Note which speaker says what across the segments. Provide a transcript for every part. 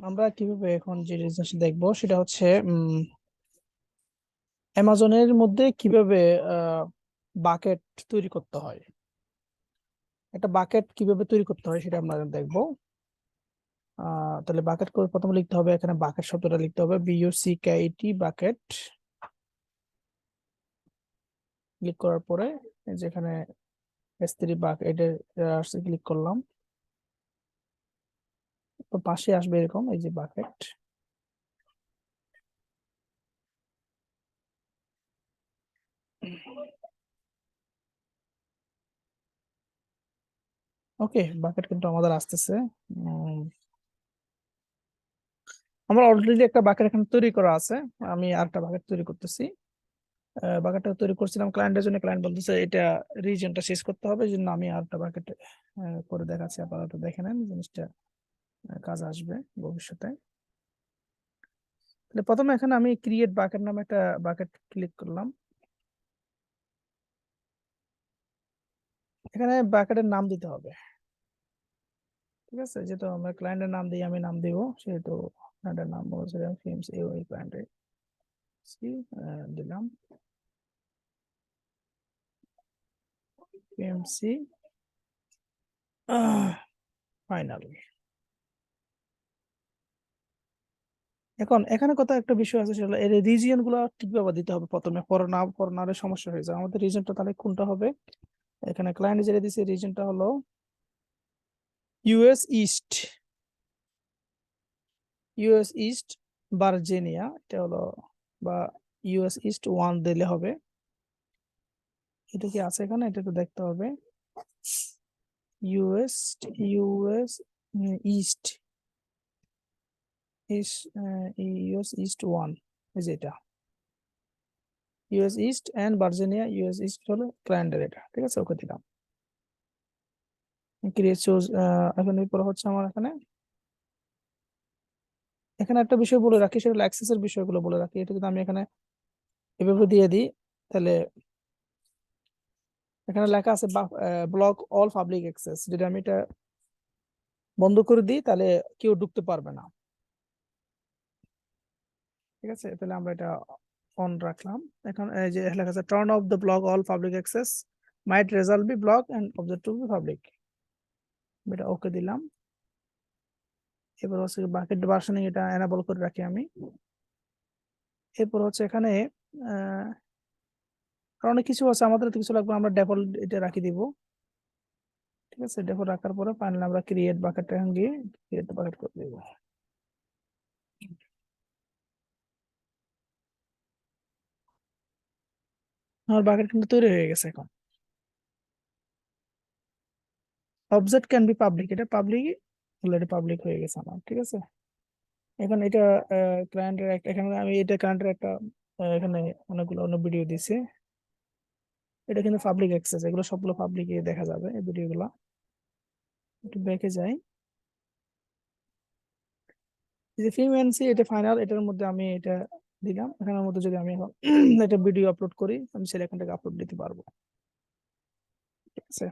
Speaker 1: আমরা কিভাবে এখন যে জিনিসটা দেখবো সেটা হচ্ছে অ্যামাজনের মধ্যে কিভাবে বাকেট তৈরি করতে হয়। একটা বাকেট কিভাবে তৈরি করতে হয় সেটা আমরা দেখবো। তাহলে বাকেট করে প্রথমে লিখতে হবে, এখানে বাকেট শব্দটা লিখতে হবে, BUCKET বাকেট। ক্লিক করার পরে এই যে এখানে S3 বাকেটের ক্লিক করলাম, তো পাশে আসবে এরকম এই যে বাকেট। ওকে, বাকেট কিন্তু আমাদের আসতেছে। আমার অলরেডি একটা বাকেট এখানে তৈরি করা আছে, আমি আরেকটা বাকেট তৈরি করতেছি। বাকেটটা তৈরি করছিলাম ক্লায়েন্টের জন্য, ক্লায়েন্ট বলতেছে এটা রিজনটা শেষ করতে হবে, এই জন্য আমি আরেকটা বাকেট করে দেখাচ্ছি, আপাতত দেখে নেন জিনিসটা কাজ আসবে ভবিষ্যতে। তাহলে প্রথমে এখানে আমি ক্রিয়েট বাকেট নামে একটা বাকেট ক্লিক করলাম। এখানে বাকেটের নাম দিতে হবে, ঠিক আছে, যেহেতু আমরা ক্লায়েন্টের নাম দিই, আমি নাম দিব, সেহেতু ক্লায়েন্টের নাম বলছিলাম ফিল্মস এই ক্লায়েন্টের দিলাম PMC ফাইনাল। এখন এখানে কথা একটা বিষয় আছে, সেটা এর রিজিয়ন গুলো ঠিকভাবে দিতে হবে প্রথমে, পরে না পরে না হলে সমস্যা হয়ে যায়। আমাদের রিজনটা তাহলে কোনটা হবে? এখানে ক্লায়েন্ট যেটা দিছে রিজনটা হলো US east, US east Virginia, এটা হলো, বা ইউএস ইস্ট 1 দিলে হবে। এটা কি আছে এখানে? এটা তো দেখতে হবে। US US east US east 1, এই যে এটা US east and Virginia, US east হলো ক্লায়েন্টের এটা, ঠিক আছে, ওকে দিলাম। Create choose. এখন এরপর হচ্ছে আমার এখানে এখানে একটা বিষয় বলে রাখি, সেটা হলো অ্যাক্সেসের বিষয়গুলো বলে রাখি। এটা যদি আমি এখানে এভাবে দিয়ে দিই, তাহলে এখানে লেখা আছে ব্লক অল পাবলিক অ্যাক্সেস। যদি আমি এটা বন্ধ করে দিই তাহলে কেউ ঢুকতে পারবে না, ঠিক আছে। তাহলে আমরা এটা অন রাখলাম। এখন এই যে লেখা আছে turn off the block all public access might result be block and object to be public, এটা ওকে দিলাম। এবার হচ্ছে বাকেট ভার্সনিং, এটা এনাবল করে রাখি আমি। এরপর হচ্ছে এখানে আহ আর অনেক কিছু আছে, আমাদের তো কিছু লাগবে, আমরা ডিফল্ট এটা রাখি দিব, ঠিক আছে। ডিফল্ট রাখার পরে ফাইনালি আমরা ক্রিয়েট বাকেট গিয়ে ক্রিয়েট বাকেট করে দিব। আমার বাকেট কিন্তু তৈরি হয়ে গেছে এখন। অবজেক্ট ক্যান বি পাবলিক, এটা পাবলিক, অলরেডি পাবলিক হয়ে গেছে আমার, ঠিক আছে। এখন এটা ক্লায়েন্টের একটা, এখানে আমি এটা ক্লায়েন্টের একটা এখানে অনেকগুলো অন্য ভিডিও দিছে, এটা কিন্তু পাবলিক অ্যাক্সেস, এগুলো সবগুলো পাবলিক দেখা যাবে এই ভিডিওগুলো। একটু ব্যাকে যাই, এই যে ফ্রিম্যান্সি এটা ফাইনাল, এটার মধ্যে আমি এটা দিলাম। এখানের মধ্যে যদি আমি এখন একটা ভিডিও আপলোড করি, আমি সেটা এখান থেকে আপলোড দিতে পারবো, ঠিক আছে।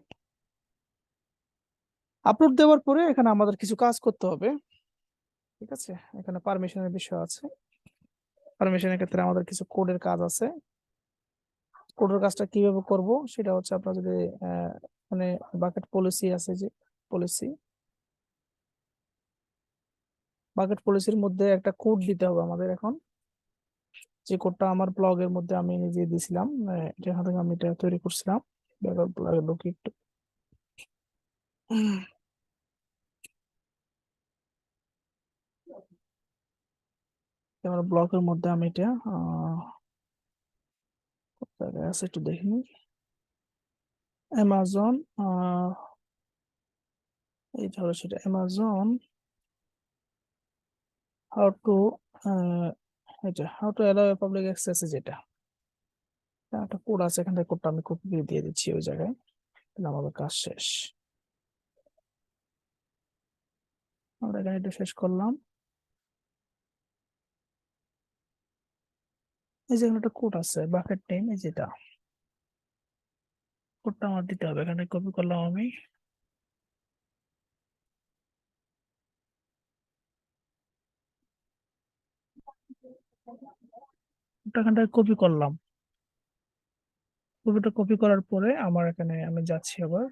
Speaker 1: আপলোড দেওয়ার পরে এখানে আমাদের কিছু কাজ করতে হবে, ঠিক আছে। এখানে পারমিশনের বিষয় আছে, পারমিশনের ক্ষেত্রে আমাদের কিছু কোডের কাজ আছে। কোডের কাজটা কিভাবে করব সেটা হচ্ছে, আপনার যদি মানে বাকেট পলিসি আছে, যে পলিসি, বাকেট পলিসির মধ্যে একটা কোড দিতে হবে আমাদের এখন, যে কোডটা আমার ব্লগের মধ্যে আমি নিজে দিয়েছিলাম, যেখান থেকে আমি এটা তৈরি করছিলাম। ব্লগে ঢুকি একটু। আমার ব্লগের মধ্যে আমি এটা জায়গায় আছে একটু দেখি। অ্যামাজন, এইটা হলো সেটা, অ্যামাজন হাউ টু, এটা how to allow public access, যেটা একটা কোড আছে, এখান থেকে কোডটা আমি কপি করে দিয়ে দিচ্ছি ওই জায়গায়, তাহলে আমাদের কাজ শেষ। আমরা এখানে এটা শেষ করলাম। এই যে এখানে একটা কোড আছে বাকেট নেম, এই যেটা কোডটা আমার দিতে হবে, এখানে কপি করলাম আমি। কোডটা এখানটায় কপি করলাম, কপিটা কপি করার পরে আমার এখানে আমি যাচ্ছি আবার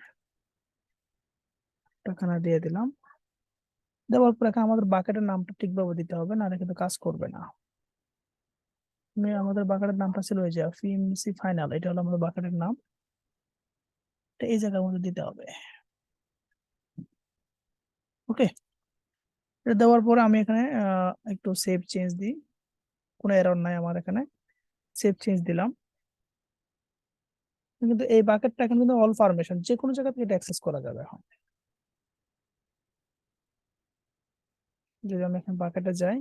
Speaker 1: এখানে দিয়ে দিলাম। দেওয়ার পরে এখানে আমাদের বাকেটের নামটা ঠিকভাবে দিতে হবে, না কিন্তু কাজ করবে না। আমাদের বাকেটের নামটা ছিল ওই যে ফিএমসি ফাইনাল, এটা হলো আমাদের বাকেটের নাম, এটা এই জায়গার মধ্যে দিতে হবে। ওকে, এটা দেওয়ার পরে আমি এখানে একটু সেভ চেঞ্জ দিই, কোনো এরর নাই আমার এখানে, সেভ চেঞ্জ দিলাম। কিন্তু এই বাকেটটা এখন কিন্তু অল পারমিশন, যে কোনো জায়গা থেকে এটা অ্যাক্সেস করা যাবে এখন। যদি আমি এখন বাকেটে যাই,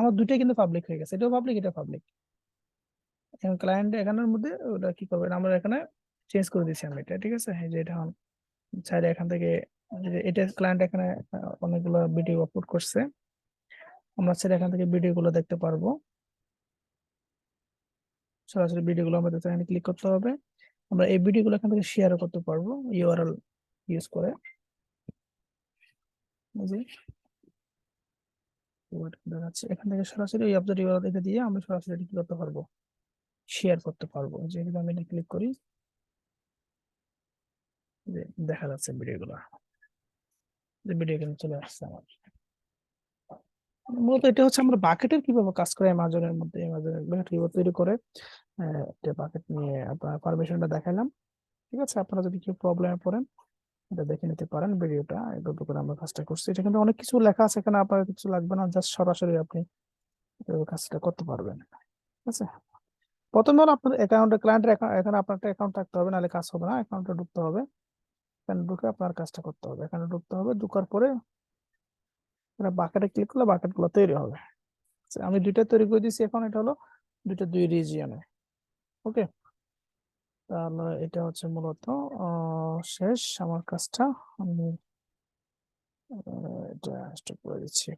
Speaker 1: আমার দুইটাই কিন্তু পাবলিক হয়ে গেছে, এটাও পাবলিক এটা পাবলিক। এখন ক্লায়েন্ট এখানের মধ্যে ওটা কি করবেন, আমরা এখানে চেঞ্জ করে দিচ্ছি আমি এটা, ঠিক আছে। এই যে এটা চাইলে এখান থেকে, এটা ক্লায়েন্ট এখানে অনেকগুলো ভিডিও আপলোড করছে, আমরা চাইলে এখান থেকে ভিডিও গুলো দেখতে পারবো। সরাসরি ভিডিও গুলো আমাদের এখানে ক্লিক করতে হবে, আমরা এই ভিডিও গুলো এখান থেকে শেয়ার করতে পারবো ইউআরএল ইউজ করে। দেখাচ্ছে এখান থেকে সরাসরি ওই অবজেক্ট ইউআরএল দেখে দিয়ে আমরা সরাসরি কি করতে পারবো, শেয়ার করতে পারবো। যেহেতু আমি এটা ক্লিক করি, যে দেখা যাচ্ছে ভিডিওগুলো, যে ভিডিও কিন্তু চলে আসছে আমার। মূলত এটা হচ্ছে আমরা বাকেটের কিভাবে কাজ করে অ্যামাজনের মধ্যে, অ্যামাজনের বাকেট কিভাবে তৈরি করে, এটা বাকেট নিয়ে আপনার পারমিশনটা দেখালাম। ঠিক আছে, আপনারা যদি কেউ প্রবলেমে পড়েন এটা দেখে নিতে পারেন ভিডিওটা, এভাবে করে আমরা কাজটা করছি। এটা কিন্তু অনেক কিছু লেখা আছে এখানে, আপনার কিছু লাগবে না, জাস্ট সরাসরি আপনি কাজটা করতে পারবেন। ঠিক আছে, প্রথমে হলো আপনার অ্যাকাউন্টে, ক্লায়েন্টের এখানে আপনার একটা অ্যাকাউন্ট থাকতে হবে, নাহলে কাজ হবে না। অ্যাকাউন্টে ঢুকতে হবে, এখানে ঢুকে আপনার কাজটা করতে হবে, এখানে ঢুকতে হবে, ঢুকার পরে বাকেটে ক্লিক করলে বাকেট গুলো তৈরি হবে। আচ্ছা, আমি দুইটা তৈরি করে দিয়েছি, এখন এটা হলো দুইটা দুই রিজিয়নে। ওকে, তাহলে এটা হচ্ছে মূলত শেষ আমার কাজটা। আমি এটা স্টপ করে দিচ্ছি।